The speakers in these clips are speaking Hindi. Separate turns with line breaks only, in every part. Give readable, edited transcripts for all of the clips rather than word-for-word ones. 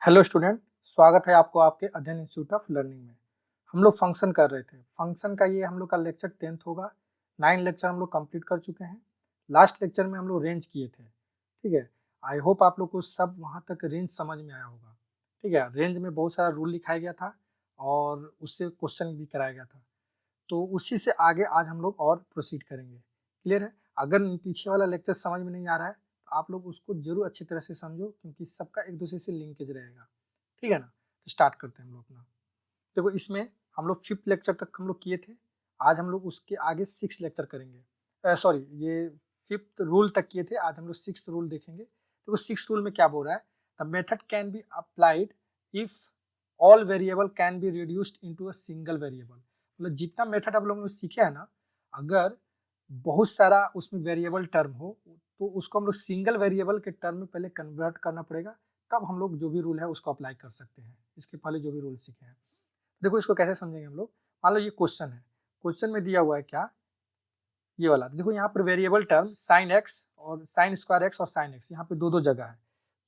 हेलो स्टूडेंट, स्वागत है आपको आपके अध्ययन इंस्टीट्यूट ऑफ लर्निंग में। हम लोग फंक्शन कर रहे थे। फंक्शन का ये हम लोग का लेक्चर 10th होगा। 9 लेक्चर हम लोग कंप्लीट कर चुके हैं। लास्ट लेक्चर में हम लोग रेंज किए थे, ठीक है। आई होप आप लोग को सब वहाँ तक रेंज समझ में आया होगा, ठीक है। रेंज में बहुत सारा रूल लिखाया गया था और उससे क्वेश्चन भी कराया गया था, तो उसी से आगे आज हम लोग और प्रोसीड करेंगे। क्लियर है? अगर पीछे वाला लेक्चर समझ में नहीं आ रहा है तो आप लोग उसको जरूर अच्छी तरह से समझो, क्योंकि सबका एक दूसरे से लिंकेज रहेगा, ठीक है ना। तो स्टार्ट करते हैं हम लोग अपना। देखो, इसमें हम लोग 5th लेक्चर तक हम लोग किए थे। आज हम लोग उसके आगे 6 लेक्चर करेंगे। सॉरी, ये 5th रूल तक किए थे। आज हम लोग 6th रूल देखेंगे। देखो 6th रूल में क्या बोल रहा है, the method can be applied if all variable can be reduced into a single variable. मतलब जितना मेथड आप लोगों ने सीखे है ना, अगर बहुत सारा उसमें वेरिएबल टर्म हो तो उसको हम लोग सिंगल वेरिएबल के टर्म में पहले कन्वर्ट करना पड़ेगा, तब हम लोग जो भी रूल है उसको अप्लाई कर सकते हैं। इसके पहले जो भी रूल सीखे हैं, देखो इसको कैसे समझेंगे हम लोग। मान लो ये क्वेश्चन है, क्वेश्चन में दिया हुआ है क्या, ये वाला। देखो यहाँ पर वेरिएबल टर्म साइन एक्स और साइन स्क्वायर एक्स और साइन एक्स, यहाँ पे दो दो जगह है,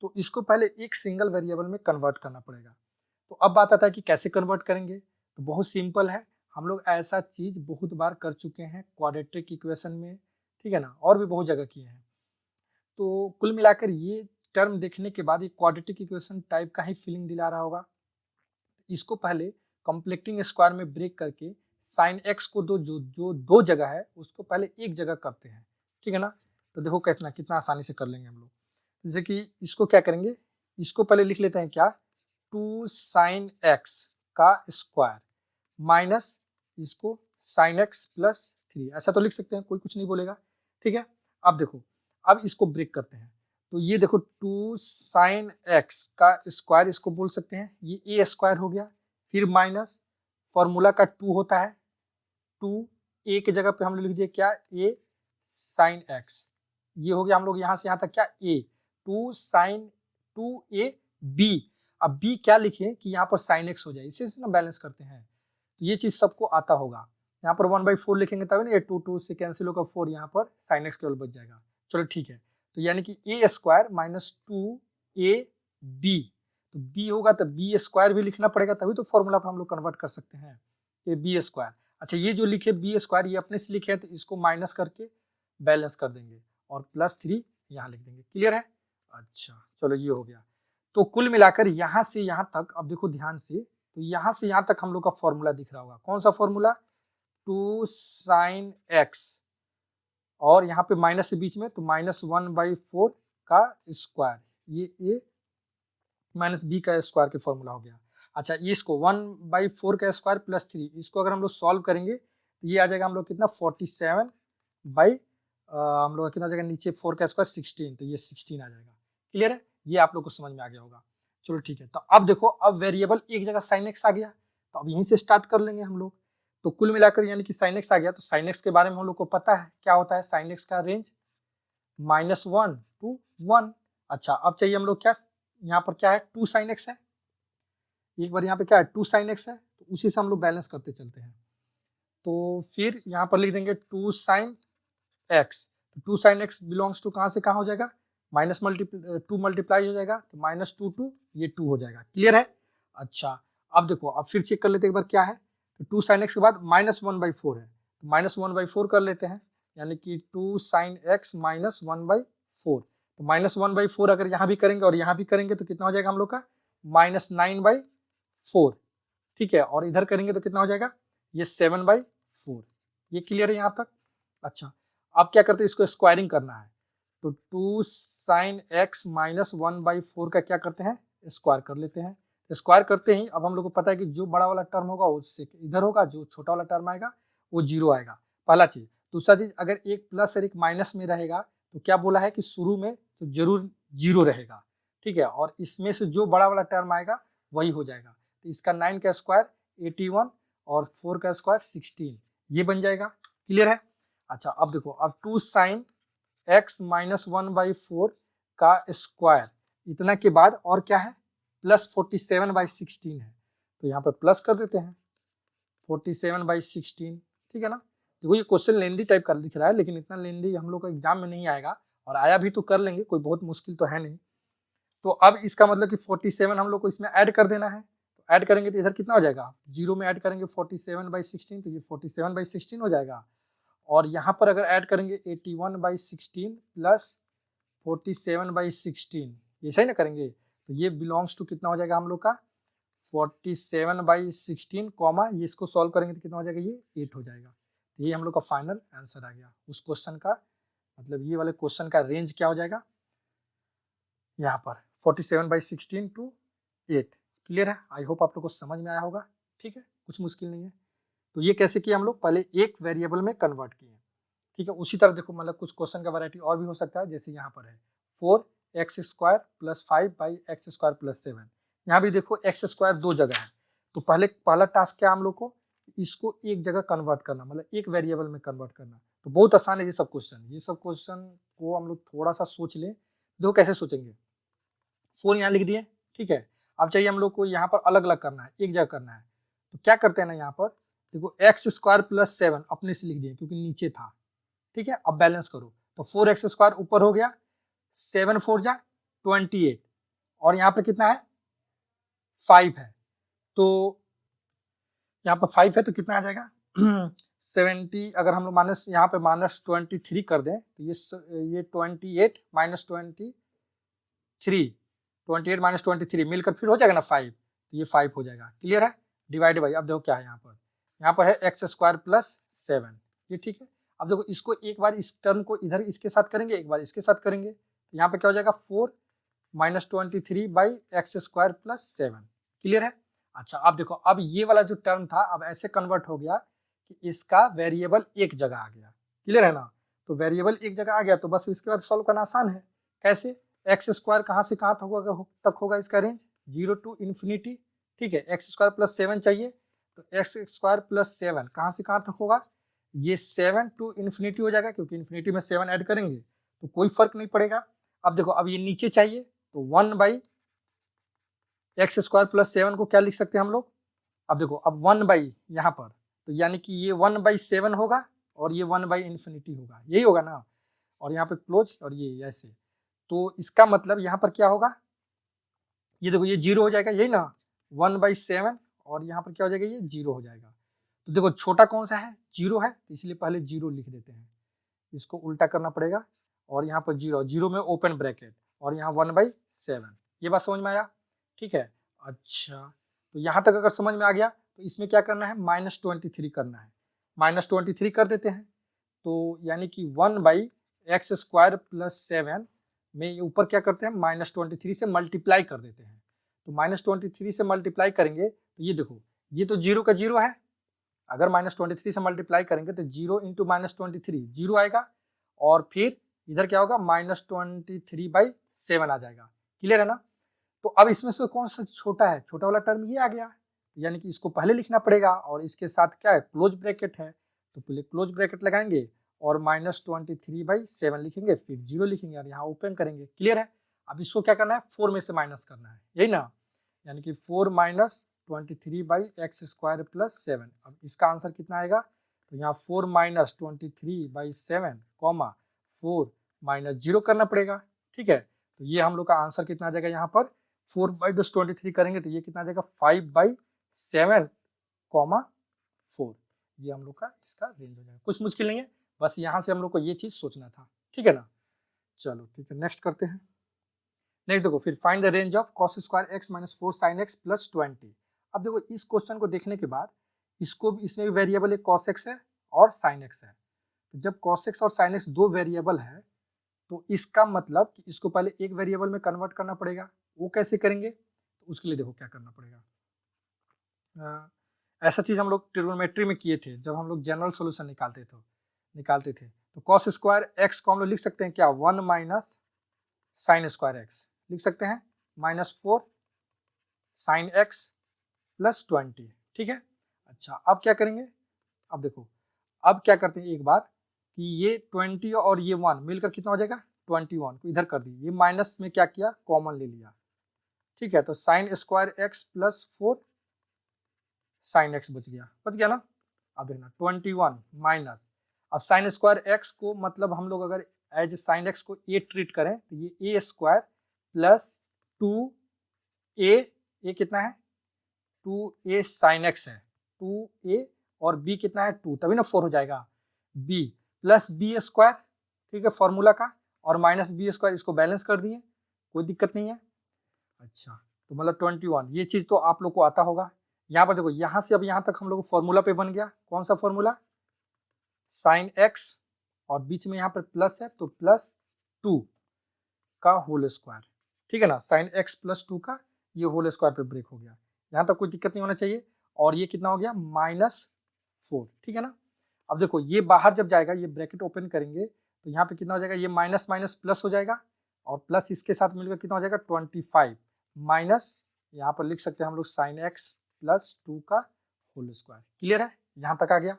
तो इसको पहले एक सिंगल वेरिएबल में कन्वर्ट करना पड़ेगा। तो अब बात आता है कि कैसे कन्वर्ट करेंगे। तो बहुत सिंपल है, हम लोग ऐसा चीज बहुत बार कर चुके हैं क्वाड्रेटिक इक्वेशन में, ठीक है ना, और भी बहुत जगह किए हैं। तो कुल मिलाकर ये टर्म देखने के बाद ये क्वाड्रेटिक इक्वेशन टाइप का ही फीलिंग दिला रहा होगा। इसको पहले कॉम्प्लेक्टिंग स्क्वायर में ब्रेक करके साइन एक्स को जो दो जगह है उसको पहले एक जगह करते हैं, ठीक है ना। तो देखो कितना कितना आसानी से कर लेंगे हम लोग। जैसे कि इसको क्या करेंगे, इसको पहले लिख लेते हैं क्या, 2 साइन एक्स का स्क्वायर माइनस इसको साइन एक्स प्लस 3, ऐसा तो लिख सकते हैं, कोई कुछ नहीं बोलेगा, ठीक है। अब देखो, अब इसको ब्रेक करते हैं। तो ये देखो 2 साइन एक्स का स्क्वायर इसको बोल सकते हैं, ये ए स्क्वायर हो गया। फिर माइनस फॉर्मूला का 2 होता है, 2 ए की जगह पे हम लोग लिख दिए क्या, ए साइन एक्स। ये हो गया हम लोग यहाँ से यहाँ तक क्या, ए 2 साइन 2 ए बी। अब बी क्या लिखे कि यहाँ पर साइन एक्स हो जाए, इसे ना बैलेंस करते हैं। तो ये चीज सबको आता होगा। यहाँ पर 1/4 लिखेंगे तभी ना, ये 2 से कैंसिल होगा 4, यहाँ पर साइन एक्स केवल बच जाएगा। चलो ठीक है, तो यानी कि ए स्क्वायर माइनस 2 ए बी, तो बी होगा तो बी स्क्वायर भी लिखना पड़ेगा, तभी तो फॉर्मूला पर हम लोग कन्वर्ट कर सकते हैं, ये बी स्क्वायर। अच्छा, ये जो लिखे बी स्क्वायर ये अपने से लिखे हैं, तो इसको माइनस करके बैलेंस कर देंगे और प्लस 3 यहाँ लिख देंगे। क्लियर है? अच्छा चलो, ये हो गया। तो कुल मिलाकर यहाँ से यहाँ तक, अब देखो ध्यान से, तो यहाँ से यहाँ तक हम लोग का फॉर्मूला दिख रहा होगा। कौन सा फॉर्मूला, 2 साइन एक्स और यहाँ पे माइनस से बीच में, तो -1/4 का स्क्वायर, ये ए माइनस बी का स्क्वायर के फॉर्मूला हो गया। अच्छा, इसको 1/4 का स्क्वायर प्लस 3, इसको अगर हम लोग सॉल्व करेंगे तो ये आ जाएगा हम लोग कितना, 47 बाई हम लोग कितना आ जाएगा, नीचे 4 का स्क्वायर 16, तो ये 16 आ जाएगा। क्लियर है? ये आप लोग को समझ में आ गया होगा। चलो ठीक है, तो अब देखो, अब वेरिएबल एक जगह साइन एक्स आ गया, तो अब यहीं से स्टार्ट कर लेंगे हम लोग। तो कुल मिलाकर यानी कि साइन एक्स आ गया, तो साइन एक्स के बारे में हम लोग को पता है क्या होता है, साइन एक्स का रेंज -1 to 1। अच्छा, अब चाहिए हम लोग क्या, यहाँ पर क्या है, 2 साइन एक्स है, एक बार यहाँ पे क्या है 2 साइन एक्स है, तो उसी से हम लोग बैलेंस करते चलते हैं। तो फिर यहाँ पर लिख देंगे 2 sine x, 2 sine x belongs to कहाँ से कहाँ हो जाएगा, -2 मल्टीप्लाई हो जाएगा, तो -2 टू ये 2 हो जाएगा। क्लियर है? अच्छा, अब देखो, अब फिर चेक कर लेते हैं एक बार क्या है, तो 2 साइन एक्स के बाद -1/4 है, तो -1/4 कर लेते हैं, यानी कि 2 साइन एक्स -1/4। तो -1/4 अगर यहाँ भी करेंगे और यहाँ भी करेंगे तो कितना हो जाएगा हम लोग का, -9/4, ठीक है। और इधर करेंगे तो कितना हो जाएगा, ये 7/4। ये क्लियर है यहाँ तक? अच्छा, अब क्या करते हैं, इसको स्क्वायरिंग करना है, तो 2 साइन एक्स -1/4 का क्या करते हैं, स्क्वायर कर लेते हैं। स्क्वायर करते ही अब हम लोग को पता है कि जो बड़ा वाला टर्म होगा उससे इधर होगा, जो छोटा वाला टर्म आएगा वो 0 आएगा, पहला चीज। दूसरा चीज, अगर एक प्लस और एक माइनस में रहेगा तो क्या बोला है कि शुरू में तो जरूर 0 रहेगा, ठीक है। और इसमें से जो बड़ा वाला टर्म आएगा वही हो जाएगा। तो इसका 9 का स्क्वायर 81 और 4 का स्क्वायर 16, ये बन जाएगा। क्लियर है? अच्छा, अब देखो, अब 2 साइन एक्स -1/4 का स्क्वायर, इतना के बाद और क्या है, +47/16 है, तो यहाँ पर प्लस कर देते हैं 47/16, ठीक है ना। देखो ये क्वेश्चन लेंदी टाइप का दिख रहा है, लेकिन इतना लेंदी हम लोग का एग्जाम में नहीं आएगा, और आया भी तो कर लेंगे, कोई बहुत मुश्किल तो है नहीं। तो अब इसका मतलब कि 47 हम लोग को इसमें ऐड कर देना है। तो ऐड करेंगे तो इधर कितना हो जाएगा, जीरो में ऐड करेंगे 47/16, तो ये 47/16 हो जाएगा। और यहाँ पर अगर ऐड करेंगे 81/16 प्लस 47/16, ये सही ना करेंगे, तो ये बिलोंग्स टू कितना हो जाएगा हम लोग का 47/16 कॉमा, ये इसको सॉल्व करेंगे तो कितना हो जाएगा, ये 8 हो जाएगा। तो ये हम लोग का फाइनल आंसर आ गया उस क्वेश्चन का, मतलब ये वाले क्वेश्चन का रेंज क्या हो जाएगा यहाँ पर 47/16 to 8। क्लियर है, आई होप आप लोग को समझ में आया होगा। ठीक है, कुछ मुश्किल नहीं है। तो ये कैसे किया हम लोग, पहले एक वेरिएबल में कन्वर्ट किए। ठीक है, उसी तरह देखो मतलब कुछ क्वेश्चन का वैरायटी और भी हो सकता है, जैसे यहाँ पर है 4x² + 5/x² + 7। यहाँ भी देखो x² दो जगह है, तो पहला टास्क क्या हम लोग को, इसको एक जगह कन्वर्ट करना, मतलब एक वेरिएबल में कन्वर्ट करना। तो बहुत आसान है ये सब क्वेश्चन को हम लोग थोड़ा सा सोच लें। देखो कैसे सोचेंगे, 4 यहाँ लिख दिए, ठीक है। अब चाहिए हम लोग को यहाँ पर अलग अलग करना है, एक जगह करना है। तो क्या करते हैं ना, यहाँ पर देखो x² + 7 अपने से लिख दिए क्योंकि नीचे था। ठीक है, अब बैलेंस करो, तो 4x² ऊपर हो गया, 7 4 जा 28, और यहाँ पर कितना है 5 है, तो यहाँ पर 5 है तो कितना आ जाएगा 70। अगर हम लोग माइनस यहाँ पे -23 कर दें तो ये 28 - 23 मिलकर फिर हो जाएगा ना 5, तो ये 5 हो जाएगा। क्लियर है, डिवाइड बाई, अब देखो क्या है यहाँ पर है x² + 7, ये ठीक है। अब देखो इसको एक बार इस टर्म को इधर इसके साथ करेंगे, एक बार इसके साथ करेंगे, तो यहाँ पे क्या हो जाएगा 4 - 23/x² + 7। क्लियर है। अच्छा अब देखो, अब ये वाला जो टर्म था अब ऐसे कन्वर्ट हो गया कि इसका वेरिएबल एक जगह आ गया। क्लियर है ना, तो वेरिएबल एक जगह आ गया तो बस इसके बाद सॉल्व करना आसान है। कैसे, x² कहाँ से कहाँ तक होगा इसका रेंज 0 to ∞। ठीक है, x² + 7 चाहिए, तो x² + 7 कहाँ से कहाँ तक होगा, ये 7 to ∞ हो जाएगा, क्योंकि इन्फिनिटी में 7 ऐड करेंगे तो कोई फर्क नहीं पड़ेगा। अब देखो, अब ये नीचे चाहिए तो 1/x² + 7 को क्या लिख सकते हैं हम लोग, अब देखो अब 1 यहाँ पर, तो यानी कि ये 1/7 होगा और ये 1/∞ होगा, यही होगा ना, और यहाँ पे क्लोज और ये ऐसे। तो इसका मतलब यहाँ पर क्या होगा, ये देखो ये 0 हो जाएगा, यही ना 1/7, और यहाँ पर क्या हो जाएगा, ये 0 हो जाएगा। तो देखो छोटा कौन सा है, 0 है, तो इसलिए पहले 0 लिख देते हैं, इसको उल्टा करना पड़ेगा, और यहाँ पर 0 में ओपन ब्रैकेट, और यहाँ 1/7। ये बात समझ में आया, ठीक है। अच्छा, तो यहाँ तक अगर समझ में आ गया तो इसमें क्या करना है, -23 करना है, -23 कर देते हैं, तो यानी कि 1/x² + 7 में ऊपर क्या करते हैं, -23 से मल्टीप्लाई कर देते हैं। तो -23 से मल्टीप्लाई करेंगे तो ये देखो, ये तो 0 का 0 है, अगर -23 से मल्टीप्लाई करेंगे तो 0 × -23 0 आएगा, और फिर इधर क्या होगा -23/7 आ जाएगा। क्लियर है ना, तो अब इसमें से कौन सा छोटा है, छोटा वाला टर्म ये आ गया, यानी कि इसको पहले लिखना पड़ेगा, और इसके साथ क्या है क्लोज ब्रैकेट है, तो पहले क्लोज ब्रैकेट लगाएंगे और -23/7 लिखेंगे, फिर 0 लिखेंगे और यहाँ ओपन करेंगे। क्लियर है, अब इसको क्या करना है, 4 में से माइनस करना है, यही ना, यानी कि 4 - 23/x² + 7। अब इसका आंसर कितना आएगा, तो यहाँ 4 - 23/7 कॉमा 4 - 0 करना पड़ेगा। ठीक है, तो ये हम लोग का आंसर कितना आ जाएगा, यहाँ पर 4/23 करेंगे तो ये कितना आ जाएगा 5/7 कॉमा 4। ये हम लोग का इसका रेंज हो जाएगा, कुछ मुश्किल नहीं है, बस यहाँ से हम लोग को ये चीज सोचना था। ठीक है ना, चलो ठीक है, नेक्स्ट करते हैं। नेक्स्ट देखो, फिर find the range of cos² x - 4 sin x + 20। अब देखो इस क्वेश्चन को देखने के बाद इसमें भी वेरिएबल एक cos x है और sin x है। तो जब cos x और sin x दो वेरिएबल है तो इसका मतलब कि इसको पहले एक वेरिएबल में कन्वर्ट करना पड़ेगा। वो कैसे करेंगे, तो उसके लिए देखो क्या करना पड़ेगा। ऐसा चीज हम लोग ट्रिग्नोमेट्री में किए थे, जब हम लोग जनरल सोल्यूशन निकालते थे। तो cos² x को हम लोग लिख सकते हैं क्या, 1 - sin² x लिख सकते हैं, -4 sin x + 20। ठीक है, अच्छा अब क्या करेंगे, अब देखो अब क्या करते हैं एक बार कि ये 20 और ये 1 मिलकर कितना हो जाएगा 21 को इधर कर दिए, ये माइनस में क्या किया कॉमन ले लिया। ठीक है, तो sin² x + 4 sin x बच गया ना। अब देखना 21 माइनस, अब sin² x को मतलब हम लोग अगर एज sin x को a ट्रीट करें तो ये a² + 2a कितना है 2a sin x है 2a और b कितना है 2 तभी ना 4 हो जाएगा b प्लस बी स्क्वायर ठीक है फॉर्मूला का और माइनस बी स्क्वायर इसको बैलेंस कर दिए कोई दिक्कत नहीं है। अच्छा तो मतलब 21 ये चीज तो आप लोग को आता होगा। यहाँ पर देखो यहाँ से अब यहाँ तक हम लोग फॉर्मूला पे बन गया कौन सा फॉर्मूला साइन एक्स और बीच में यहाँ पर प्लस है तो प्लस 2 का होल स्क्वायर ठीक है ना साइन एक्स प्लस 2 का ये होल स्क्वायर पे ब्रेक हो गया यहाँ तक कोई दिक्कत नहीं होना चाहिए। और ये कितना हो गया -4 ठीक है ना। अब देखो ये बाहर जब जाएगा ये ब्रैकेट ओपन करेंगे तो यहाँ पे कितना हो जाएगा ये माइनस माइनस प्लस हो जाएगा और प्लस इसके साथ मिलकर कितना हो जाएगा 25 माइनस यहाँ पर लिख सकते हैं हम लोग साइन एक्स प्लस 2 का होल स्क्वायर। क्लियर है यहाँ तक आ गया।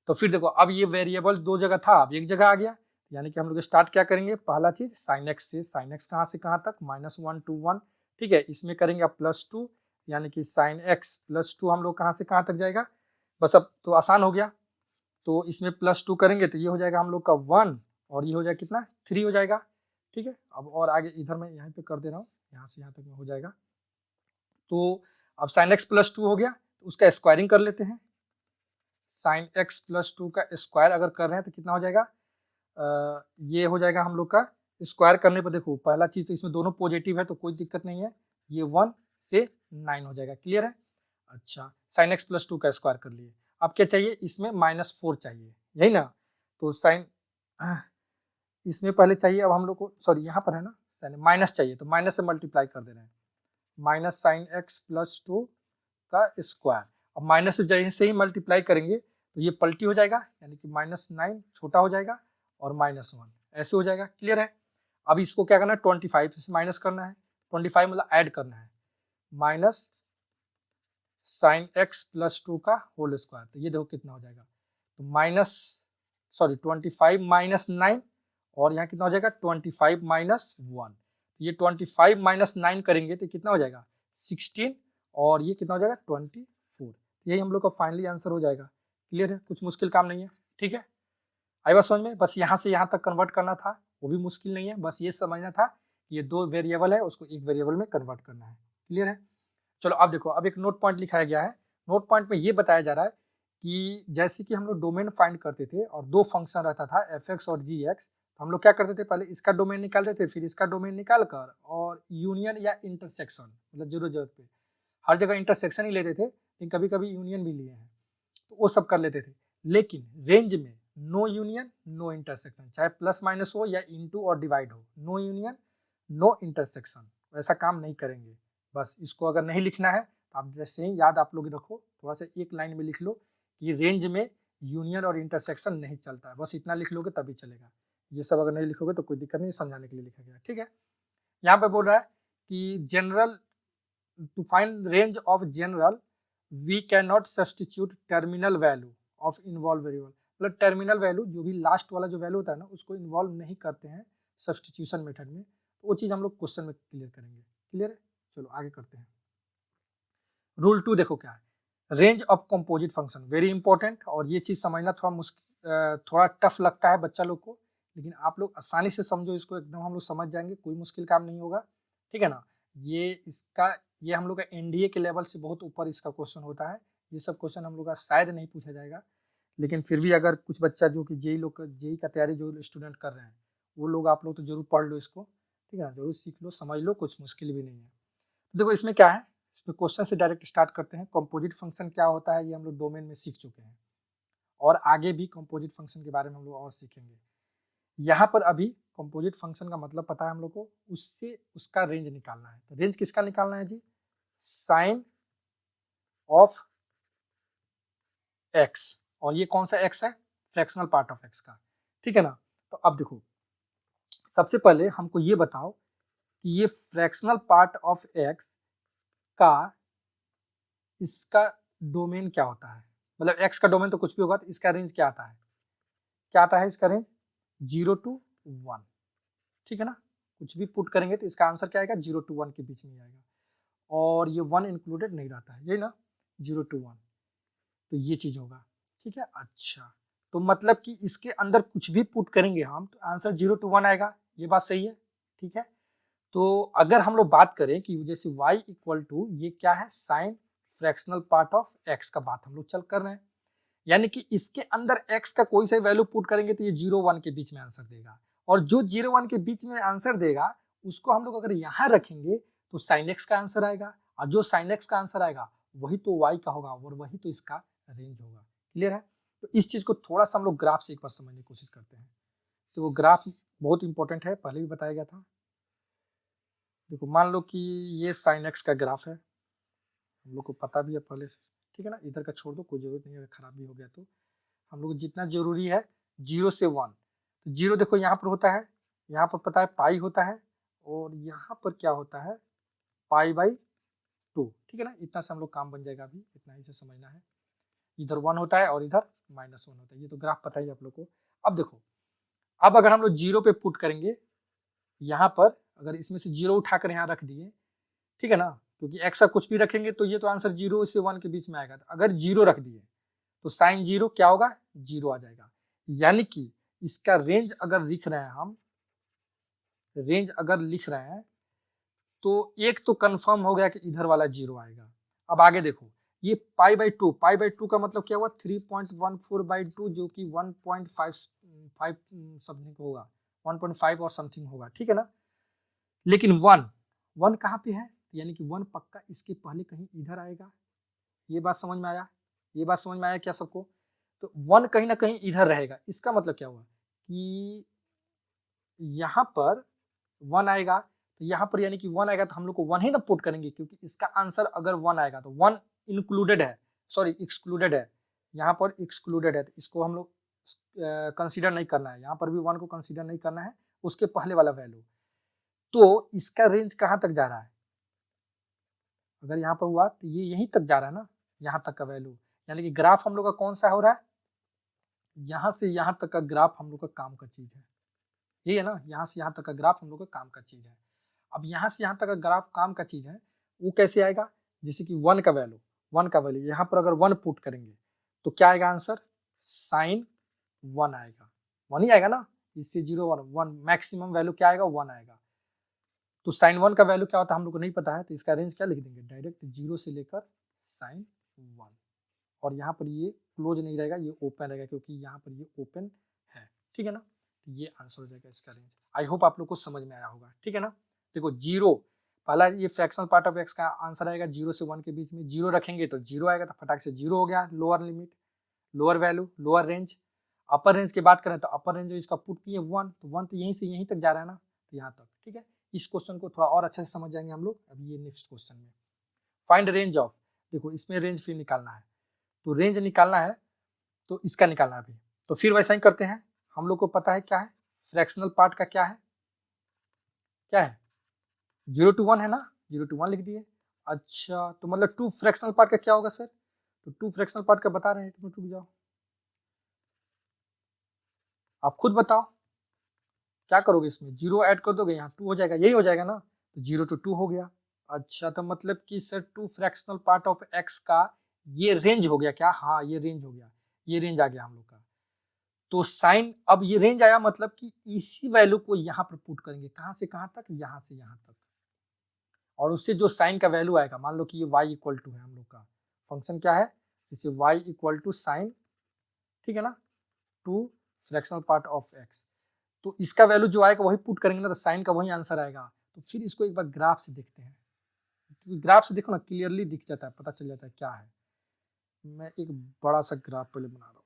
तो फिर देखो अब ये वेरिएबल दो जगह था अब एक जगह आ गया यानी कि हम लोग स्टार्ट क्या करेंगे पहला चीज साइन एक्स से साइन एक्स कहाँ से कहाँ तक -1 to 1 ठीक है इसमें करेंगे अब +2 यानी कि साइन एक्स +2 हम लोग कहाँ से कहाँ तक जाएगा बस अब तो आसान हो गया। तो इसमें +2 करेंगे तो ये हो जाएगा हम लोग का 1 और ये हो जाएगा कितना 3 हो जाएगा ठीक है। अब और आगे इधर मैं यहाँ पे कर दे रहा हूँ यहाँ से यहाँ तक में हो जाएगा। तो अब साइन एक्स +2 हो गया तो उसका स्क्वायरिंग कर लेते हैं साइन एक्स +2 का स्क्वायर अगर कर रहे हैं तो कितना हो जाएगा ये हो जाएगा हम लोग का स्क्वायर करने पर देखो पहला चीज तो इसमें दोनों पॉजिटिव है तो कोई दिक्कत नहीं है ये 1 से 9 हो जाएगा। क्लियर है। अच्छा साइन एक्स +2 का स्क्वायर कर लिए अब क्या चाहिए इसमें -4 चाहिए यही ना। तो साइन इसमें पहले चाहिए अब हम लोग को सॉरी यहाँ पर है ना साइन माइनस चाहिए तो माइनस से मल्टीप्लाई कर दे रहे हैं माइनस साइन एक्स +2 का स्क्वायर। अब माइनस से जैसे ही मल्टीप्लाई करेंगे तो ये पलटी हो जाएगा यानी कि -9 छोटा हो जाएगा और -1 ऐसे हो जाएगा। क्लियर है। अब इसको क्या करना है 25 से माइनस करना है 25 मतलब ऐड करना है माइनस साइन एक्स +2 का होल स्क्वायर तो ये देखो कितना हो जाएगा तो 25 -9 और यहाँ कितना हो जाएगा 25 -1 ये 25 -9 करेंगे तो कितना हो जाएगा 16 और ये कितना हो जाएगा 24 यही हम लोग का फाइनली आंसर हो जाएगा। क्लियर है कुछ मुश्किल काम नहीं है ठीक है। आई बात समझ में बस यहाँ से यहाँ तक कन्वर्ट करना था वो भी मुश्किल नहीं है बस ये समझना था ये दो वेरिएबल है उसको एक वेरिएबल में कन्वर्ट करना है। क्लियर है। चलो अब देखो अब एक नोट पॉइंट लिखाया गया है नोट पॉइंट में ये बताया जा रहा है कि जैसे कि हम लोग डोमेन फाइंड करते थे और दो फंक्शन रहता था fx और gx तो हम लोग क्या करते थे पहले इसका डोमेन निकालते थे फिर इसका डोमेन निकाल कर और यूनियन या इंटरसेक्शन मतलब जरूरत पे हर जगह इंटरसेक्शन ही लेते थे लेकिन कभी कभी यूनियन भी लिए हैं तो वो सब कर लेते थे। लेकिन रेंज में नो यूनियन नो इंटरसेक्शन चाहे प्लस माइनस हो या इनटू और डिवाइड हो नो यूनियन नो इंटरसेक्शन वैसा काम नहीं करेंगे। बस इसको अगर नहीं लिखना है तो आप जैसे ही याद आप लोग रखो थोड़ा सा एक लाइन में लिख लो कि रेंज में यूनियन और इंटरसेक्शन नहीं चलता है बस इतना लिख लोगे तभी चलेगा। ये सब अगर नहीं लिखोगे तो कोई दिक्कत नहीं समझाने के लिए लिखा गया ठीक है। यहाँ पे बोल रहा है कि general to find range of general we can not substitute terminal value of involve variable मतलब टर्मिनल वैल्यू जो भी लास्ट वाला जो वैल्यू होता है ना उसको इन्वॉल्व नहीं करते हैं सब्सटीट्यूशन मेथड में तो वो चीज हम लोग क्वेश्चन में क्लियर करेंगे। क्लियर है। चलो आगे करते हैं। रूल 2 देखो क्या है range of composite function very important और ये चीज समझना थोड़ा मुश्किल थोड़ा टफ लगता है बच्चा लोग को लेकिन आप लोग आसानी से समझो इसको एकदम हम लोग समझ जाएंगे कोई मुश्किल काम नहीं होगा ठीक है ना। ये हम लोग का एनडीए के लेवल से बहुत ऊपर इसका क्वेश्चन होता है ये सब क्वेश्चन हम लोग का शायद नहीं पूछा जाएगा लेकिन फिर भी अगर कुछ बच्चा जो कि जेई का तैयारी जो स्टूडेंट कर रहे हैं वो लोग आप लोग तो जरूर पढ़ लो इसको ठीक है ना जरूर सीख लो समझ लो कुछ मुश्किल भी नहीं है। देखो इसमें क्या है इसमें क्वेश्चन से डायरेक्ट स्टार्ट करते हैं। कंपोजिट फंक्शन क्या होता है ये हम लोग डोमेन में सीख चुके हैं और आगे भी कंपोजिट फंक्शन के बारे में हम लोग और सीखेंगे। यहाँ पर अभी कंपोजिट फंक्शन का मतलब पता है हम लोग को उससे उसका रेंज निकालना है तो रेंज किसका निकालना है जी साइन ऑफ एक्स और ये कौन सा एक्स है फ्रैक्शनल पार्ट ऑफ एक्स का ठीक है ना। तो अब देखो सबसे पहले हमको ये बताओ कि ये फ्रैक्शनल पार्ट ऑफ एक्स का इसका डोमेन क्या होता है मतलब एक्स का डोमेन तो कुछ भी होगा तो इसका रेंज क्या आता है इसका रेंज 0 to 1 ठीक है ना। कुछ भी पुट करेंगे तो इसका आंसर क्या आएगा 0 to 1 के बीच में आएगा और ये 1 इंक्लूडेड नहीं रहता है यही ना 0 to 1 तो ये चीज होगा ठीक है। अच्छा तो मतलब कि इसके अंदर कुछ भी पुट करेंगे हम तो आंसर 0 to 1 आएगा ये बात सही है ठीक है। तो अगर हम लोग बात करें कि जैसे y इक्वल टू ये क्या है, sine fractional part of x का बात हम लोग चल कर रहे हैं, यानी कि इसके अंदर x का कोई सा वैल्यू पुट करेंगे तो ये 0-1 के बीच में आंसर देगा, और जो 0-1 के बीच में आंसर देगा उसको हम लोग अगर यहाँ रखेंगे तो साइन x का आंसर आएगा, और जो साइन x का आंसर आएगा वही तो y का होगा और वही तो इसका रेंज होगा। क्लियर है? तो इस चीज को थोड़ा सा हम लोग ग्राफ से एक बार समझने की कोशिश करते हैं। तो वो ग्राफ बहुत इंपॉर्टेंट है, पहले भी बताया गया था। देखो मान लो कि ये साइन एक्स का ग्राफ है, हम लोग को पता भी है पहले से, ठीक है ना, इधर का छोड़ दो, कोई जरूरत नहीं है, अगर खराब भी हो गया तो हम लोग जितना जरूरी है 0 से 1। तो 0 देखो यहाँ पर होता है, यहाँ पर पता है पाई होता है, और यहाँ पर क्या होता है, पाई बाई 2, ठीक है ना, इतना से हम लोग काम बन जाएगा, अभी इतना ही से समझना है। इधर 1 होता है और इधर -1 होता है, ये तो ग्राफ पता ही आप लोग को। अब देखो, अब अगर हम लोग 0 पे पुट करेंगे, यहाँ पर अगर इसमें से 0 उठाकर यहाँ रख दिए, ठीक है ना, क्योंकि x का कुछ भी रखेंगे तो ये तो आंसर 0 से 1 के बीच में आएगा। तो अगर 0 रख दिए तो साइन 0 क्या होगा, 0 आ जाएगा। यानी कि इसका रेंज अगर लिख रहे हैं हम, रेंज अगर लिख रहे हैं तो एक तो कंफर्म हो गया कि इधर वाला 0 आएगा। अब आगे देखो, ये पाई बाई 2 का मतलब क्या हुआ, 3.14/2, जो कि 1.5 समथिंग होगा, 1.5 और समथिंग होगा, ठीक है ना। लेकिन 1 कहाँ पे है, यानी कि 1 पक्का इसके पहले कहीं इधर आएगा। ये बात समझ में आया, ये बात समझ में आया क्या सबको? तो 1 कहीं ना कहीं इधर रहेगा। इसका मतलब क्या हुआ कि यहाँ पर 1 आएगा, तो यहाँ पर यानी कि 1 आएगा तो हम लोग को 1 ही ना पुट करेंगे, क्योंकि इसका आंसर अगर 1 आएगा तो 1 इंक्लूडेड है, सॉरी एक्सक्लूडेड है, यहाँ पर एक्सक्लूडेड है, तो इसको हम लोग कंसीडर नहीं करना है, यहाँ पर भी 1 को कंसीडर नहीं करना है, उसके पहले वाला वैल्यू। तो इसका रेंज कहाँ तक जा रहा है, अगर यहाँ पर हुआ तो ये यहीं तक जा रहा है ना, यहाँ तक का वैल्यू, यानी कि ग्राफ हम लोग का कौन सा हो रहा है, यहाँ से यहाँ तक का ग्राफ हम लोग का काम का चीज है, यही है ना, यहाँ से यहाँ तक का ग्राफ हम लोग का काम का चीज है। अब यहाँ से यहाँ तक का ग्राफ काम का चीज है, वो कैसे आएगा, जैसे कि 1 का वैल्यू यहाँ पर अगर 1 पुट करेंगे तो क्या आएगा आंसर, साइन 1 आएगा, 1 ही आएगा ना, इससे 0 1 मैक्सिमम वैल्यू क्या आएगा, 1 आएगा। तो साइन 1 का वैल्यू क्या होता है हम लोग को नहीं पता है, तो इसका रेंज क्या लिख देंगे, डायरेक्ट 0 से लेकर साइन 1, और यहाँ पर ये क्लोज नहीं रहेगा, ये ओपन रहेगा, क्योंकि यहाँ पर ये ओपन है, ठीक है ना। ये आंसर हो जाएगा इसका रेंज। आई होप आप लोग को समझ में आया होगा, ठीक है ना। देखो 0 पहला ये फ्रैक्शनल पार्ट ऑफ x का आंसर आएगा 0 से 1 के बीच में, 0 रखेंगे तो 0 आएगा, तो फटाक से 0 हो गया, lower limit, lower value, lower range. अपर रेंज की बात करें तो अपर रेंज इसका पुट किए 1, तो 1 तो यहीं से यहीं तक जा रहा है ना, तो यहाँ तक, ठीक है। इस क्वेश्चन को थोड़ा और अच्छे से समझ जाएंगे हम लोग। अभी ये नेक्स्ट क्वेश्चन में फाइंड रेंज ऑफ, देखो इसमें रेंज फिर निकालना है, तो रेंज निकालना है तो इसका निकालना है अभी, तो फिर वैसा ही करते हैं। हम लोग को पता है क्या है, फ्रैक्शनल पार्ट का क्या है, 0 to 1 है ना, 0 to 1 लिख दिए। अच्छा तो मतलब 2 फ्रैक्शनल पार्ट का क्या होगा सर, तो 2 फ्रैक्शनल पार्ट का बता रहे हैं, रुक जाओ आप खुद बताओ क्या करोगे, इसमें 0 ऐड कर दोगे, यहाँ 2 हो जाएगा, यही हो जाएगा ना, तो 0 to 2 हो गया। अच्छा तो मतलब कि sir 2 fractional part of x का ये रेंज हो गया क्या, हाँ ये रेंज हो गया, ये रेंज आ गया हम लोग का। तो साइन, अब ये रेंज आया मतलब कि इसी वैल्यू को यहाँ पर पुट करेंगे, कहाँ से कहाँ तक, यहाँ से यहाँ तक, और उससे जो साइन का वैल्यू आएगा, मान लो कि ये y इक्वल टू है हम लोग का फंक्शन क्या है, जैसे y इक्वल टू साइन, ठीक है ना, 2 फ्रैक्शनल पार्ट ऑफ x, तो इसका वैल्यू जो आएगा वही पुट करेंगे ना, तो साइन का वही आंसर आएगा। तो फिर इसको एक बार ग्राफ से देखते हैं, क्योंकि ग्राफ से देखो ना क्लियरली दिख जाता है, पता चल जाता है क्या है। मैं एक बड़ा सा ग्राफ पहले बना रहा हूँ,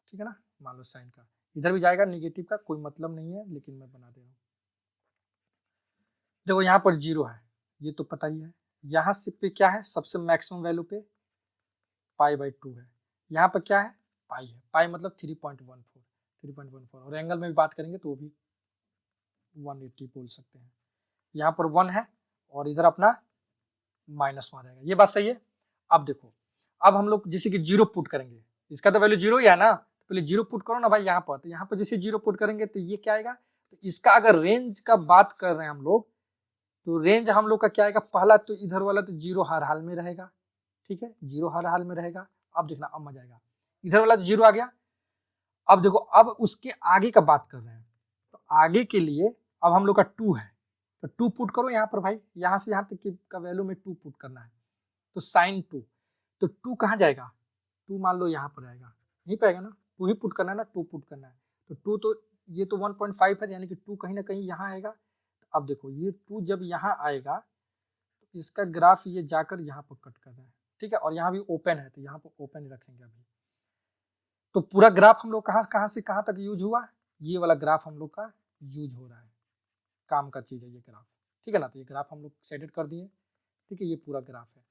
ठीक है ना, मान लो साइन का इधर भी जाएगा, नेगेटिव का कोई मतलब नहीं है, लेकिन मैं बना दे रहा हूँ। देखो यहाँ पर 0 है, ये तो पता ही है, यहाँ से पे क्या है, सबसे मैक्सिमम वैल्यू पे पाई बाई 2 है, यहाँ पर क्या है, पाई है, पाई मतलब 3.14, और एंगल में भी बात करेंगे तो वो भी 180 बोल सकते हैं। यहाँ पर 1 है और इधर अपना -1 रहेगा, ये बात सही है। अब देखो, अब हम लोग जैसे कि 0 पुट करेंगे, इसका तो वैल्यू 0 ही है ना, तो पहले 0 पुट करो ना भाई यहाँ पर, तो यहाँ पर जैसे 0 पुट करेंगे तो ये क्या आएगा, तो इसका अगर रेंज का बात कर रहे हैं हम लोग, तो रेंज हम लोग का क्या आएगा, पहला तो इधर वाला तो 0 हर हाल में रहेगा, ठीक है, 0 हर हाल में रहेगा। अब देखना अब मजा आएगा, इधर वाला तो 0 आ गया। अब देखो, अब उसके आगे का बात कर रहे हैं, तो आगे के लिए अब हम लोग का 2 है, तो 2 पुट करो यहाँ पर भाई, यहाँ से यहाँ तक का वैल्यू में 2 पुट करना है, तो साइन 2, तो 2 कहाँ जाएगा, 2 मान लो यहाँ पर आएगा, यहीं पे आएगा ना, 2 ही पुट करना है ना, 2 पुट करना है, तो 2 तो ये तो 1.5 है, यानी कि 2 कहीं ना कहीं यहाँ आएगा। तो अब देखो ये 2 जब यहाँ आएगा तो इसका ग्राफ ये जाकर यहाँ पर कट कर रहा है, ठीक है, और यहाँ भी ओपन है तो यहाँ पर ओपन रखेंगे अभी। तो पूरा ग्राफ हम लोग कहाँ से कहाँ तक यूज हुआ, ये वाला ग्राफ हम लोग का यूज हो रहा है, काम का चीज है ये ग्राफ, ठीक है ना। तो ये ग्राफ हम लोग सेट कर दिए, ठीक है, ये पूरा ग्राफ है।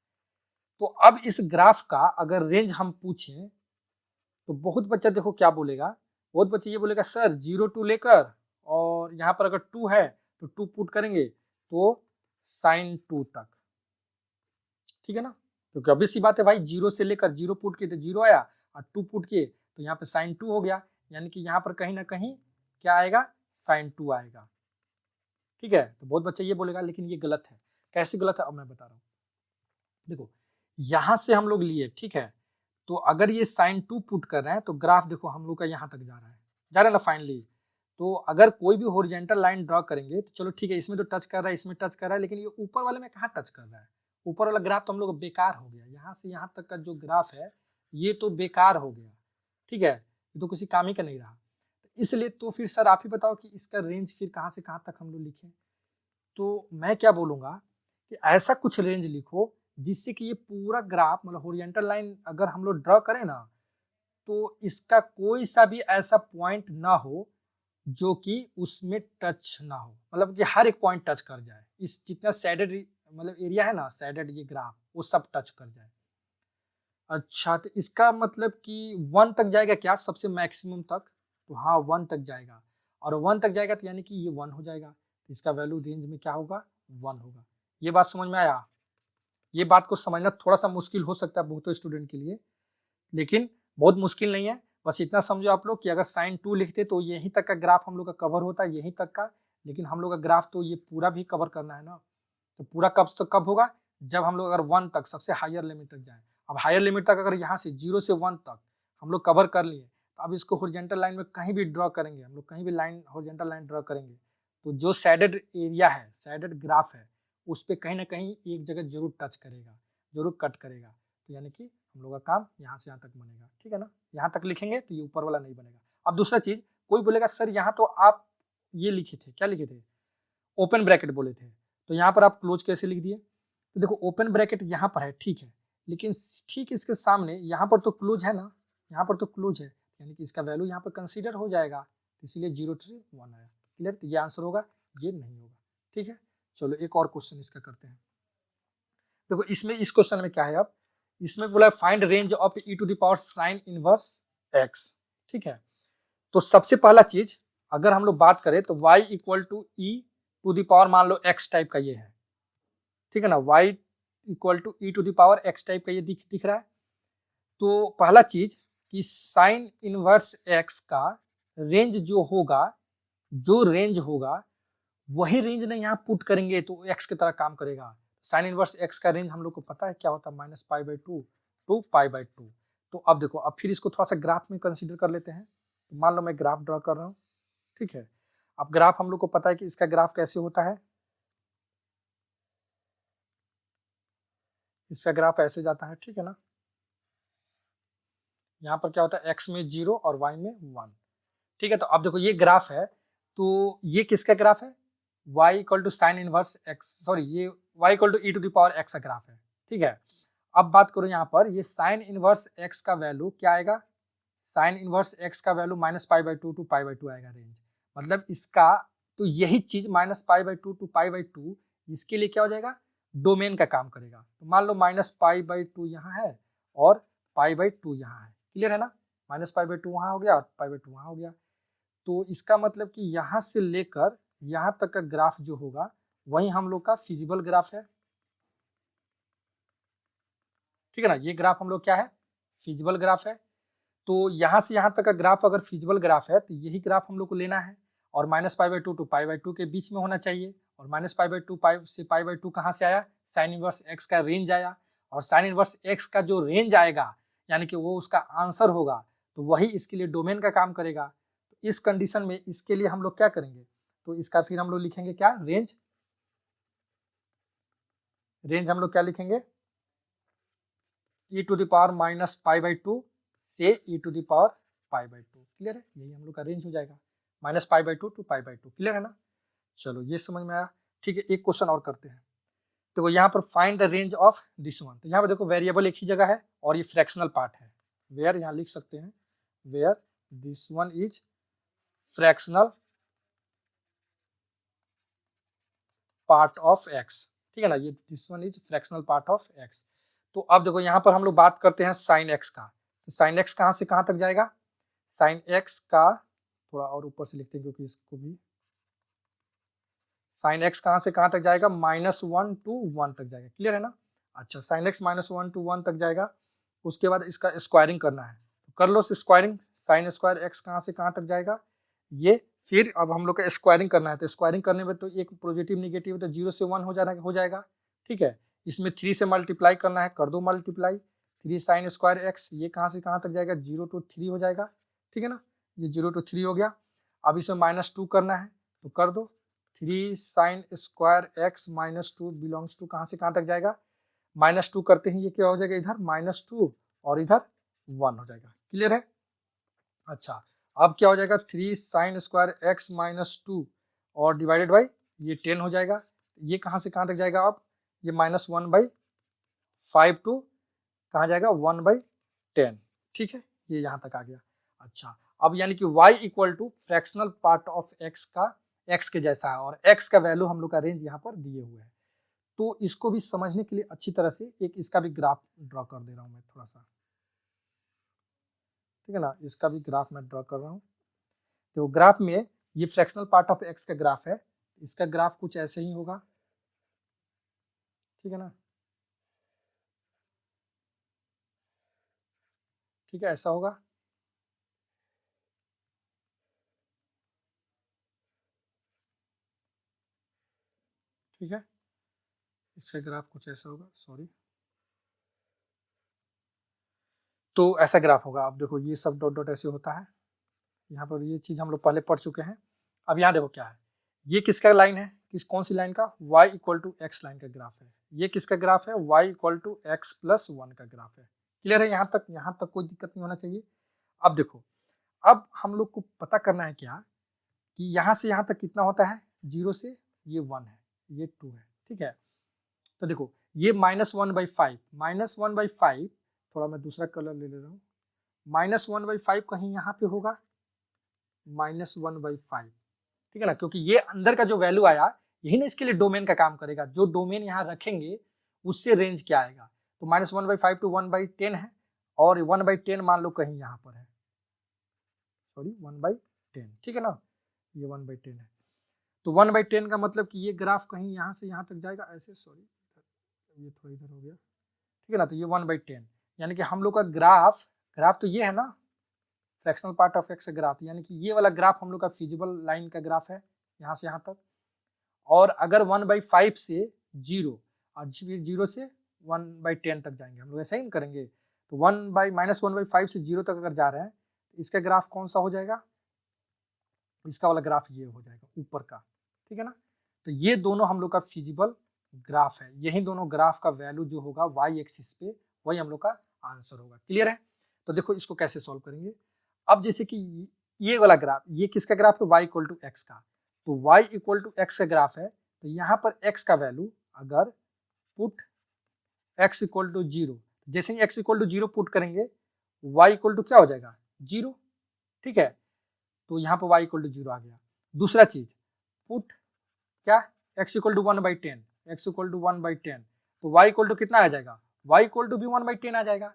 तो अब इस ग्राफ का अगर रेंज हम पूछें तो बहुत बच्चा देखो क्या बोलेगा, बहुत बच्चे ये बोलेगा सर 0 टू लेकर और यहाँ पर अगर 2 है तो 2 पुट करेंगे तो साइन 2 तक, ठीक है ना, क्योंकि अभी सी बात है भाई, 0 से लेकर 0 पुट किए तो 0 आया और 2 पुट किए तो यहाँ पे साइन 2 हो गया, यानी कि यहाँ पर कहीं ना कहीं क्या आएगा, साइन 2 आएगा, ठीक है। तो बहुत बच्चा ये बोलेगा लेकिन ये गलत है, कैसे गलत है अब मैं बता रहा हूँ। देखो यहां से हम लोग लिए, ठीक है, तो अगर ये साइन 2 पुट कर रहे हैं तो ग्राफ देखो हम लोग का यहाँ तक जा रहा है ना फाइनली। तो अगर कोई भी हॉरिजॉन्टल लाइन ड्रॉ करेंगे तो चलो ठीक है, इसमें तो टच कर रहा है, इसमें टच कर रहा है, लेकिन ये ऊपर वाले में कहाँ टच कर रहा है, ऊपर वाला ग्राफ तो हम लोग बेकार हो गया, यहाँ से यहाँ तक का जो ग्राफ है ये तो बेकार हो गया, ठीक है, ये तो किसी काम ही का नहीं रहा। इसलिए तो फिर सर आप ही बताओ कि इसका रेंज फिर कहाँ से कहाँ तक हम लोग लिखें। तो मैं क्या बोलूंगा कि ऐसा कुछ रेंज लिखो जिससे कि ये पूरा ग्राफ मतलब हॉरिजॉन्टल लाइन अगर हम लोग ड्रॉ करें ना तो इसका कोई सा भी ऐसा पॉइंट ना हो जो कि उसमें टच ना हो, मतलब कि हर एक पॉइंट टच कर जाए, इस जितना सैडेड मतलब एरिया है ना, सैडेड ये ग्राफ वो सब टच कर जाए। अच्छा तो इसका मतलब कि 1 तक जाएगा क्या, सबसे मैक्सिमम तक, तो हाँ 1 तक जाएगा, और 1 तक जाएगा तो यानी कि ये 1 हो जाएगा, तो इसका वैल्यू रेंज में क्या होगा, 1 होगा। ये बात समझ में आया। ये बात को समझना थोड़ा सा मुश्किल हो सकता है बहुतों स्टूडेंट के लिए, लेकिन बहुत मुश्किल नहीं है, बस इतना समझो आप लोग कि अगर साइन 2 लिखते तो यहीं तक का ग्राफ हम लोग का कवर होता है, यहीं तक का, लेकिन हम लोग का ग्राफ तो ये पूरा भी कवर करना है ना, तो पूरा कब होगा, जब हम लोग अगर 1 तक सबसे हायर लिमिट तक जाए। अब हायर लिमिट तक अगर यहाँ से 0 से 1 तक हम लोग कवर कर लिए, तो अब इसको हॉरिजॉन्टल लाइन में कहीं भी ड्रॉ करेंगे हम लोग, कहीं भी लाइन हॉरिजॉन्टल लाइन ड्रॉ करेंगे तो जो सैडेड एरिया है, सैडेड ग्राफ है, उस पर कहीं ना कहीं एक जगह जरूर टच करेगा, जरूर कट करेगा, तो यानी कि हम लोग का काम यहाँ से यहाँ तक बनेगा, ठीक है ना, यहाँ तक लिखेंगे तो ये ऊपर वाला नहीं बनेगा। अब दूसरा चीज, कोई बोलेगा सर यहाँ तो आप ये लिखे थे, क्या लिखे थे, ओपन ब्रैकेट बोले थे, तो यहाँ पर आप क्लोज कैसे लिख दिए। तो देखो ओपन ब्रैकेट यहाँ पर है, ठीक है, लेकिन ठीक इसके सामने यहाँ पर तो क्लोज है ना, यहाँ पर तो क्लोज है, यानी कि इसका वैल्यू यहाँ पर कंसीडर हो जाएगा, इसीलिए 0 से 1 आया। क्लियर, तो ये आंसर होगा, ये नहीं होगा, ठीक है। चलो एक और क्वेश्चन इसका करते हैं। देखो इसमें इस क्वेश्चन में क्या है, अब इसमें बोला find range of e to the power sine inverse x, ठीक है। तो सबसे पहला चीज अगर हम लोग बात करें तो y equal to e to the power मान लो x टाइप का ये है, ठीक है ना, y equal to e to the power x type का ये दिख रहा है। तो पहला चीज कि साइन इनवर्स x का रेंज जो होगा, जो रेंज होगा वही रेंज ना यहाँ पुट करेंगे तो x की तरह काम करेगा। साइन इनवर्स x का रेंज हम लोग को पता है क्या होता है, -π/2 टू π/2। तो अब देखो, अब फिर इसको थोड़ा सा ग्राफ में कंसीडर कर लेते हैं। तो मान लो मैं ग्राफ ड्रॉ कर रहा हूँ, ठीक है। अब ग्राफ हम लोग को पता है कि इसका ग्राफ कैसे होता है, इसका ग्राफ ऐसे जाता है, ठीक है ना। यहाँ पर क्या होता है, x में 0 और y में 1, ठीक है। तो अब देखो ये ग्राफ है, तो ये किसका ग्राफ है, y equal to sine inverse x, sorry ये y equal to e to the power x का ग्राफ है, ठीक है। अब बात करो यहाँ पर ये साइन इनवर्स x का वैल्यू क्या आएगा, साइन इनवर्स x का वैल्यू -π/2 टू π/2 आएगा रेंज, मतलब इसका तो यही चीज -π/2 टू π/2 इसके लिए क्या हो जाएगा, डोमेन का काम करेगा। तो मान लो -π/2 यहाँ है और π/2 यहाँ है, क्लियर है ना, -π/2 वहाँ हो गया और π/2 वहाँ हो गया। तो इसका मतलब कि यहाँ से लेकर यहाँ तक का ग्राफ जो होगा वही हम लोग का फिजिबल ग्राफ है, ठीक है ना। ये ग्राफ हम लोग क्या है, फिजिबल ग्राफ है। तो यहाँ से यहाँ तक का ग्राफ अगर फिजिबल ग्राफ है तो यही ग्राफ हम लोग को लेना है, और -π/2 टू π/2 के बीच में होना चाहिए, और -π/2 से π/2 कहाँ से आया, साइन इनवर्स x का रेंज आया, और साइन इनवर्स x का जो रेंज आएगा यानी कि वो उसका आंसर होगा, तो वही इसके लिए डोमेन का काम करेगा। तो इस कंडीशन में इसके लिए हम लोग क्या करेंगे, तो इसका फिर हम लोग लिखेंगे क्या, रेंज रेंज हम लोग क्या लिखेंगे, e to the power minus pi by two से e to the power pi by two. Clear है, यही हम लोग का रेंज हो जाएगा, minus pi by two to pi by two. Clear है ना, चलो ये समझ में आया। ठीक है, एक क्वेश्चन और करते हैं। देखो यहाँ पर find the range of this one, तो यहाँ पर देखो वेरिएबल एक ही जगह है और ये फ्रैक्शनल पार्ट है, वेयर यहाँ लिख सकते हैं where this one is fractional part of x. ठीक है ना, ये this one is fractional part of x. तो अब देखो यहाँ पर हम लोग बात करते हैं साइन एक्स का, तो साइन एक्स कहाँ से कहाँ तक जाएगा, साइन एक्स का थोड़ा और ऊपर से लिखते हैं क्योंकि इसको भी, साइन एक्स कहाँ से कहाँ तक जाएगा, -1 to 1 तक जाएगा। क्लियर है ना, अच्छा साइन एक्स -1 to 1 तक जाएगा, उसके बाद इसका स्क्वायरिंग करना है, तो कर लो स्क्वायरिंग, साइन स्क्वायर एक्स कहाँ से कहाँ तक जाएगा ये, फिर अब हम लोग का स्क्वायरिंग करना है, तो स्क्वायरिंग करने में तो एक पॉजिटिव निगेटिव तो 0 से 1 हो जाएगा। ठीक है, इसमें 3 से मल्टीप्लाई करना है, कर दो मल्टीप्लाई, 3 साइन स्क्वायर एक्स ये कहाँ से कहाँ तक जाएगा, 0 to 3 हो जाएगा। ठीक है ना, ये 0 to 3 हो गया। अब इसमें -2 करना है, तो कर दो, 3 sine square x -2 belongs to कहाँ से कहाँ तक जाएगा, -2 करते ही ये क्या हो जाएगा, इधर -2 और इधर 1 हो जाएगा। क्लियर है, अच्छा अब क्या हो जाएगा, 3 साइन स्क्वायर एक्स -2 और डिवाइडेड बाई ये 10 हो जाएगा, ये कहाँ से कहाँ तक जाएगा, अब ये -1/5 टू कहाँ जाएगा 1/10। ठीक है, ये यहाँ तक आ गया। अच्छा अब यानी कि y equal to fractional part of x का x के जैसा है और x का वैल्यू हम लोग का रेंज यहाँ पर दिए हुए है। तो इसको भी समझने के लिए अच्छी तरह से एक इसका भी ग्राफ ड्रॉ कर दे रहा हूँ मैं थोड़ा सा। ठीक है ना, इसका भी ग्राफ मैं ड्रॉ कर रहा हूँ। तो ग्राफ में ये फ्रैक्शनल पार्ट ऑफ x का ग्राफ है, इसका ग्राफ कुछ ऐसे ही होगा। ठीक है ना, ठीक है ऐसा होगा। ठीक है, इसका ग्राफ कुछ ऐसा होगा, सॉरी, तो ऐसा ग्राफ होगा। अब देखो ये सब डॉट डॉट ऐसे होता है, यहाँ पर ये चीज हम लोग पहले पढ़ चुके हैं। अब यहाँ देखो क्या है, ये किसका लाइन है, कौन सी लाइन का, y equal to x line का ग्राफ है। ये किसका ग्राफ है, y equal to x plus 1 का ग्राफ है। क्लियर है, यहाँ तक कोई दिक्कत नहीं होना चाहिए। अब देखो, अब हम लोग को पता करना है क्या कि यहाँ से यहाँ तक कितना होता है, 0 से ये 1 है, ये 2 है। ठीक है, तो देखो ये -1/5 थोड़ा मैं दूसरा कलर ले रहा हूँ, -1/5 कहीं यहाँ पे होगा, -1/5। ठीक है ना, क्योंकि ये अंदर का जो वैल्यू आया यही ना इसके लिए डोमेन का काम करेगा, जो डोमेन यहाँ रखेंगे उससे रेंज क्या आएगा। तो -1/5 टू 1/10 है और 1/10 मान लो कहीं यहाँ पर है, सॉरी 1/10। ठीक है ना, ये 1/10 है, तो 1/10 का मतलब कि ये ग्राफ कहीं यहाँ से यहाँ तक जाएगा ऐसे, सॉरी ये थोड़ा इधर हो गया। ठीक है ना, तो ये 1/10 यानी कि हम लोग का ग्राफ तो ये है ना, fractional part of x graph, यानी कि ये वाला ग्राफ हम लोग का फिजिबल लाइन का ग्राफ है यहाँ से यहाँ तक। और अगर 1/5 से 0 और 0 से 1/10 तक जाएंगे, हम लोग ऐसा ही करेंगे, तो -1/5 से 0 तक अगर जा रहे हैं तो इसका ग्राफ कौन सा हो जाएगा, इसका वाला ग्राफ ये हो जाएगा ऊपर का। ठीक है ना, तो ये दोनों हम लोग का फिजिबल ग्राफ है, यही दोनों ग्राफ का वैल्यू जो होगा y एक्सिस पे वही हम लोग का आंसर होगा। क्लियर है, तो देखो इसको कैसे सॉल्व करेंगे। अब जैसे कि ये वाला ग्राफ, ये किसका ग्राफ है, y इक्वल टू एक्स का, तो y इक्वल टू एक्स का ग्राफ है, तो यहाँ पर x का वैल्यू अगर पुट x इक्वल टू 0, जैसे ही x इक्वल टू 0 पुट करेंगे y इक्वल टू क्या हो जाएगा 0। ठीक है, तो यहाँ पर y इक्वल टू 0 आ गया। दूसरा चीज पुट क्या, x equal to 1/10, x equal to 1/10, तो y इक्वल टू कितना आ जाएगा, y इक्वल टू भी 1/10 आ जाएगा।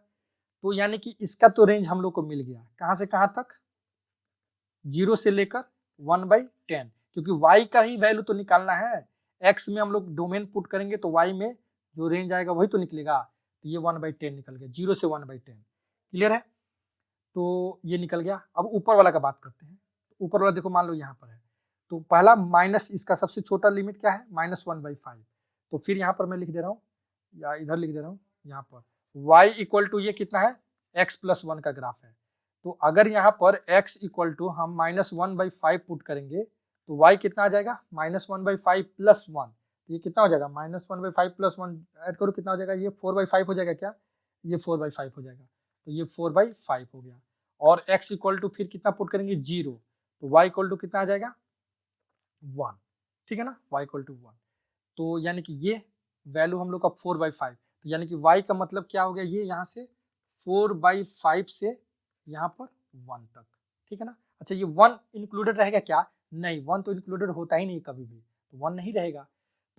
तो यानी कि इसका तो रेंज हम लोग को मिल गया, कहां से कहां तक, 0 से लेकर 1/10, क्योंकि y का ही वैल्यू तो निकालना है, x में हम लोग डोमेन पुट करेंगे तो y में जो रेंज आएगा वही तो निकलेगा। तो ये 1/10 निकल गया, 0 से 1/10। क्लियर है, तो ये निकल गया। अब ऊपर वाला का बात करते हैं, ऊपर वाला देखो मान लो यहाँ पर है, तो पहला माइनस इसका सबसे छोटा लिमिट क्या है, -1/5, तो फिर यहाँ पर मैं लिख दे रहा हूँ या इधर लिख दे रहा हूँ, यहाँ पर y इक्वल टू ये कितना है, x प्लस 1 का ग्राफ है। तो अगर यहाँ पर x इक्वल टू हम -1/5 पुट करेंगे तो y कितना आ जाएगा, -1/5 प्लस 1, तो ये कितना हो जाएगा, -1/5 प्लस 1 ऐड करो कितना हो जाएगा, ये 4/5 हो जाएगा क्या, ये 4/5 हो जाएगा, तो ये 4/5 हो गया। और x इक्वल टू फिर कितना पुट करेंगे 0, तो y इक्वल टू कितना आ जाएगा 1, ठीक है ना, y इक्वल टू 1। तो यानी कि ये वैल्यू हम लोग का 4/5, तो यानी कि y का मतलब क्या हो गया, ये यहाँ से 4/5 से यहाँ पर 1 तक, ठीक है ना। अच्छा ये 1 इंक्लूडेड रहेगा क्या, नहीं 1 तो इंक्लूडेड होता ही नहीं कभी भी, तो 1 नहीं रहेगा।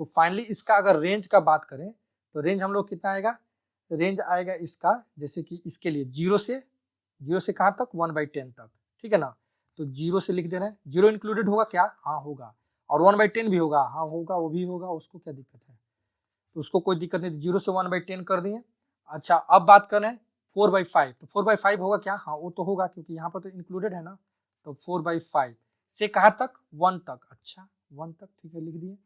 तो फाइनली इसका अगर रेंज का बात करें तो रेंज हम लोग कितना आएगा, रेंज आएगा इसका जैसे कि इसके लिए 0 से कहाँ तक 1/10 तक, ठीक है ना। तो 0 से लिख दे रहे हैं, 0 इंक्लूडेड होगा क्या, हाँ होगा, और 1/10 भी होगा, हाँ होगा, वो भी होगा, उसको क्या दिक्कत है, तो उसको कोई दिक्कत नहीं, 0 से 1/10 कर दिए। अच्छा अब बात करें 4/5, तो 4/5 होगा क्या, हाँ वो तो होगा क्योंकि यहाँ पर तो इंक्लूडेड है ना, तो 4/5 से कहाँ तक 1 तक, अच्छा 1 तक, ठीक है लिख दिए।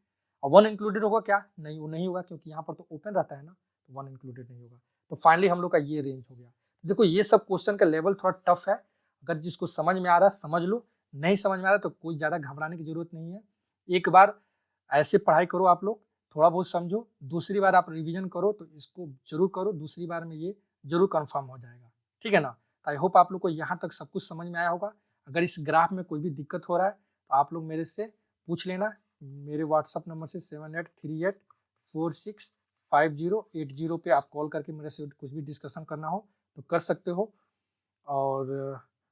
और 1 इंक्लूडेड होगा क्या, नहीं वो नहीं होगा क्योंकि यहाँ पर तो ओपन रहता है ना, तो 1 इंक्लूडेड नहीं होगा। तो फाइनली हम लोग का ये रेंज हो गया। देखो ये सब क्वेश्चन का लेवल थोड़ा टफ है, अगर जिसको समझ में आ रहा है समझ लो, नहीं समझ में आ रहा तो कोई ज्यादा घबराने की जरूरत नहीं है। एक बार ऐसे पढ़ाई करो आप लोग, थोड़ा बहुत समझो, दूसरी बार आप रिवीजन करो, तो इसको जरूर करो, दूसरी बार में ये जरूर कंफर्म हो जाएगा, ठीक है ना। आई होप आप लोग को यहाँ तक सब कुछ समझ में आया होगा। अगर इस ग्राफ में कोई भी दिक्कत हो रहा है तो आप लोग मेरे से पूछ लेना, मेरे व्हाट्सअप नंबर से 7838465080 पे आप कॉल करके मेरे से कुछ भी डिस्कशन करना हो तो कर सकते हो। और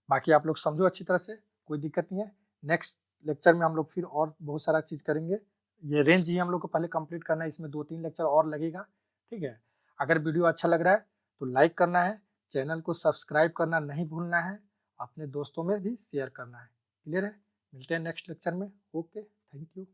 बाकी आप लोग समझो अच्छी तरह से, कोई दिक्कत नहीं है। नेक्स्ट लेक्चर में हम लोग फिर और बहुत सारा चीज़ करेंगे, ये रेंज ही हम लोग को पहले कंप्लीट करना है, इसमें 2-3 लेक्चर और लगेगा, ठीक है। अगर वीडियो अच्छा लग रहा है तो लाइक करना है, चैनल को सब्सक्राइब करना नहीं भूलना है, अपने दोस्तों में भी शेयर करना है, क्लियर है। मिलते हैं नेक्स्ट लेक्चर में, ओके, थैंक यू।